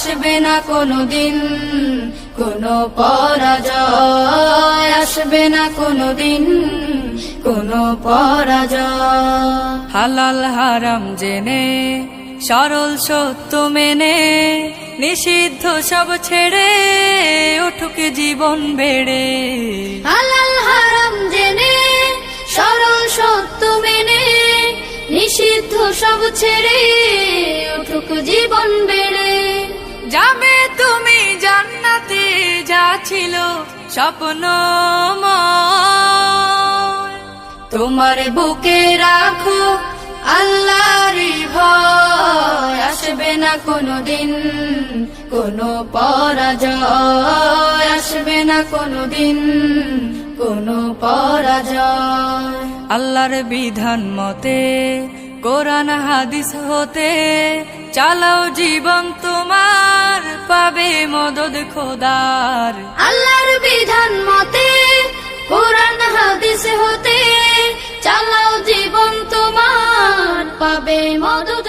আসবে না কোনোদিন কোনো পরাজয়, আসবে না কোনোদিন কোনো পরাজয়। হালাল হারাম জেনে সরল সত্য মেনে নিষিদ্ধ সব ছেড়ে উঠুক জীবন বেড়ে। হালাল হারাম জেনে সরল সত্য মেনে নিষিদ্ধ সব ছেড়ে উঠুক জীবন বেড়ে। যাবে তুমি জান্নাতে যা ছিল স্বপ্নময়, তোমার বুকে রাখো আল্লাহর ভয়, আসবে না কোনোদিন কোনো পরাজয়, আসবে না কোনোদিন কোনো পরাজয়। আল্লাহর বিধান মতে কোরআন হাদিস হতে চালাও জীবন তোমার, পাবে মদদ খোদার। আল্লাহর বিধান মতে কোরআন হাদিস হতে চালাও জীবন তোমার, পাবে মদদ